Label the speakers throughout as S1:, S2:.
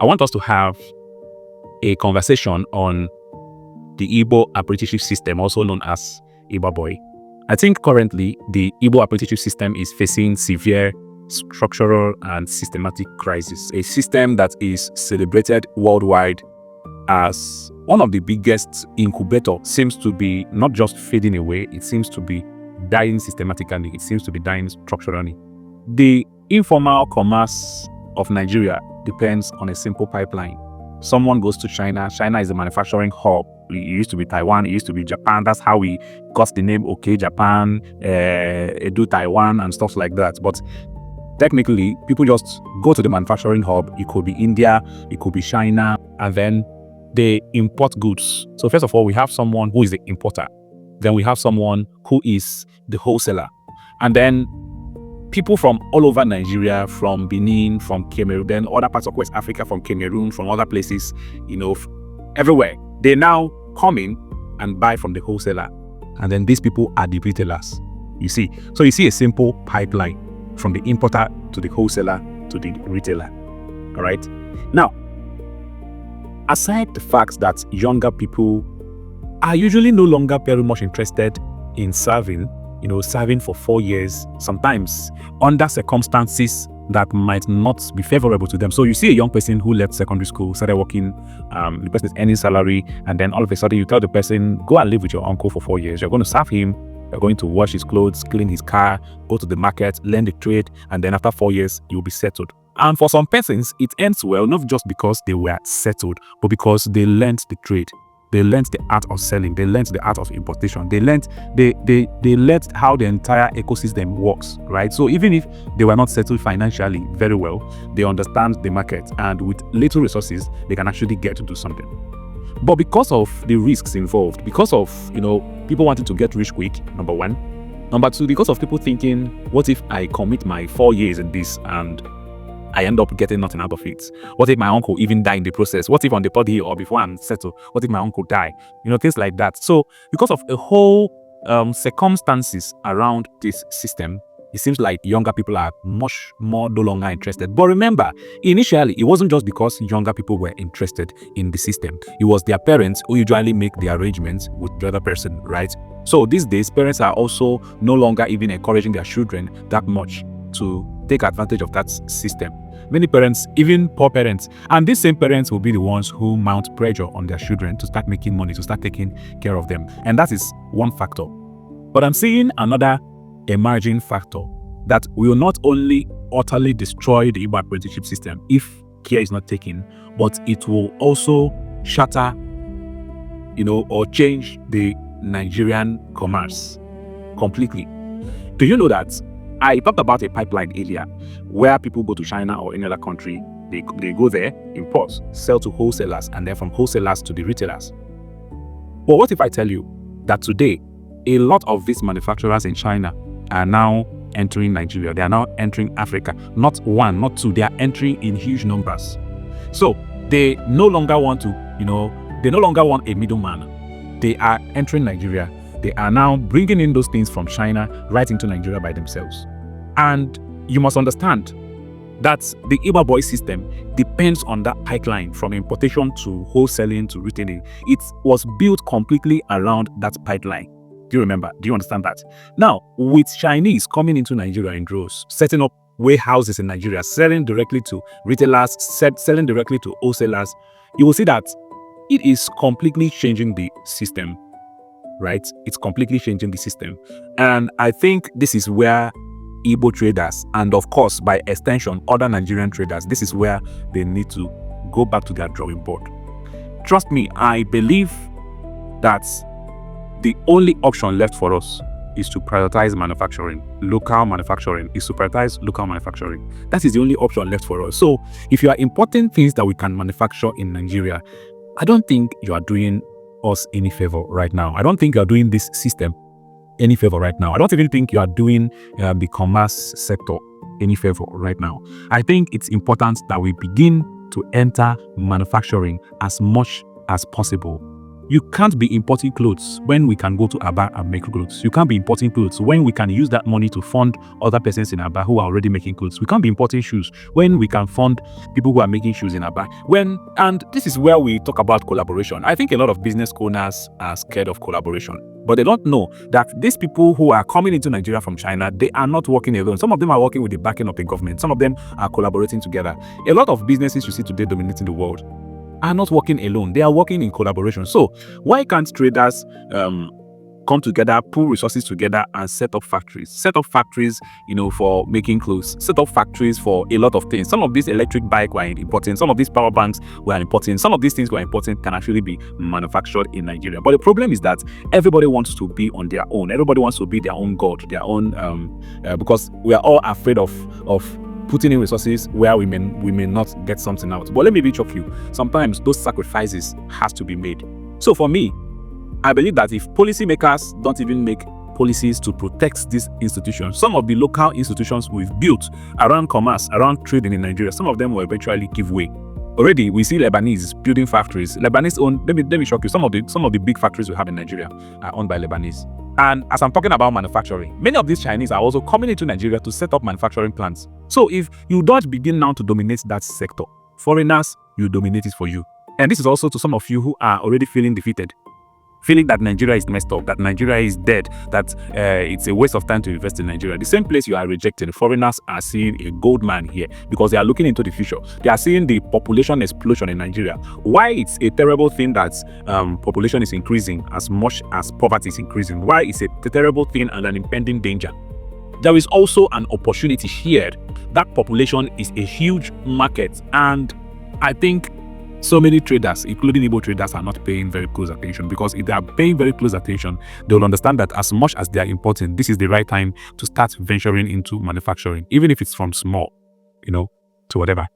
S1: I want us to have a conversation on the Igbo Apprenticeship System, also known as Igba Boi. I think currently the Igbo Apprenticeship System is facing severe structural and systematic crisis, a system that is celebrated worldwide as one of the biggest incubator seems to be not just fading away, it seems to be dying systematically, it seems to be dying structurally. The informal commerce of Nigeria depends on a simple pipeline. Someone goes to China. China is a manufacturing hub. It used to be Taiwan, it used to be Japan. That's how we got the name OK Japan, Edu Taiwan, and stuff like that. But technically, people just go to the manufacturing hub. It could be India, it could be China, and then they import goods. So first of all, we have someone who is the importer. Then we have someone who is the wholesaler. And then people from all over Nigeria, from Benin, from Cameroon, then other parts of West Africa, from Cameroon, from other places, everywhere. They now come in and buy from the wholesaler. And then these people are the retailers, you see. So you see a simple pipeline from the importer to the wholesaler to the retailer. All right. Now, aside the fact that younger people are usually no longer very much interested in serving for 4 years, sometimes under circumstances that might not be favorable to them. So you see a young person who left secondary school, started working, the person is earning salary, and then all of a sudden you tell the person, go and live with your uncle for 4 years. You're going to serve him, you're going to wash his clothes, clean his car, go to the market, learn the trade, and then after 4 years, you'll be settled. And for some persons, it ends well, not just because they were settled, but because they learned the trade. They learned the art of selling. They learned the art of importation. They learned how the entire ecosystem works, right? So even if they were not settled financially very well, they understand the market, and with little resources, they can actually get to do something. But because of the risks involved, because of people wanting to get rich quick, number one. Number two, because of people thinking, what if I commit my 4 years in this and I end up getting nothing out of it? What if my uncle even die in the process? What if on the third year or before I'm settled, what if my uncle die? Things like that. So because of a whole circumstances around this system, it seems like younger people are much more no longer interested. But remember, initially, it wasn't just because younger people were interested in the system. It was their parents who usually make the arrangements with the other person, right? So these days, parents are also no longer even encouraging their children that much to take advantage of that system. Many parents, even poor parents, and these same parents will be the ones who mount pressure on their children to start making money, to start taking care of them. And that is one factor. But I'm seeing another emerging factor that will not only utterly destroy the Igbo apprenticeship system if care is not taken, but it will also shatter, or change the Nigerian commerce completely. Do you know that I talked about a pipeline earlier where people go to China or any other country, they go there, import, sell to wholesalers, and then from wholesalers to the retailers. But what if I tell you that today, a lot of these manufacturers in China are now entering Nigeria, they are now entering Africa, not one, not two, they are entering in huge numbers. So they no longer want a middleman. They are entering Nigeria. They are now bringing in those things from China right into Nigeria by themselves. And you must understand that the Igba Boi system depends on that pipeline from importation to wholesaling to retailing. It was built completely around that pipeline. Do you remember? Do you understand that? Now, with Chinese coming into Nigeria in droves, setting up warehouses in Nigeria, selling directly to retailers, selling directly to wholesalers, you will see that it is completely changing the system. Right? It's completely changing the system. And I think this is where Igbo traders, and of course, by extension, other Nigerian traders, this is where they need to go back to their drawing board. Trust me, I believe that the only option left for us is to prioritize manufacturing. Local manufacturing is to prioritize local manufacturing. That is the only option left for us. So if you are importing things that we can manufacture in Nigeria, I don't think you are doing us any favor right now. I don't think you're doing this system any favor right now. I don't even think you are doing the commerce sector any favor right now. I think it's important that we begin to enter manufacturing as much as possible. You can't be importing clothes when we can go to Aba and make clothes. You can't be importing clothes when we can use that money to fund other persons in Aba who are already making clothes. We can't be importing shoes when we can fund people who are making shoes in Aba. And this is where we talk about collaboration. I think a lot of business owners are scared of collaboration, but they don't know that these people who are coming into Nigeria from China, they are not working alone. Some of them are working with the backing of the government. Some of them are collaborating together. A lot of businesses you see today dominating the world are not working alone. They are working in collaboration. So why can't traders come together, pool resources together, and set up factories? Set up factories, for making clothes. Set up factories for a lot of things. Some of these electric bikes were important. Some of these power banks were important. Some of these things were important can actually be manufactured in Nigeria. But the problem is that everybody wants to be on their own. Everybody wants to be their own god, their own because we are all afraid of putting in resources where we may not get something out. But let me be sure of you, sometimes those sacrifices has to be made. So for me, I believe that if policymakers don't even make policies to protect these institutions, some of the local institutions we've built around commerce, around trading in Nigeria, some of them will eventually give way. Already, we see Lebanese building factories. Lebanese own, let me shock you, some of the big factories we have in Nigeria are owned by Lebanese. And as I'm talking about manufacturing, many of these Chinese are also coming into Nigeria to set up manufacturing plants. So if you don't begin now to dominate that sector, foreigners will dominate it for you. And this is also to some of you who are already feeling defeated, feeling that Nigeria is messed up, that Nigeria is dead, that it's a waste of time to invest in Nigeria. The same place you are rejecting, foreigners are seeing a gold mine here because they are looking into the future. They are seeing the population explosion in Nigeria. Why it's a terrible thing that population is increasing as much as poverty is increasing. Why it's a terrible thing and an impending danger. There is also an opportunity here. That population is a huge market, and I think so many traders, including Igbo traders, are not paying very close attention, because if they are paying very close attention, they will understand that as much as they are important, this is the right time to start venturing into manufacturing, even if it's from small, to whatever.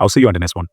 S1: I'll see you on the next one.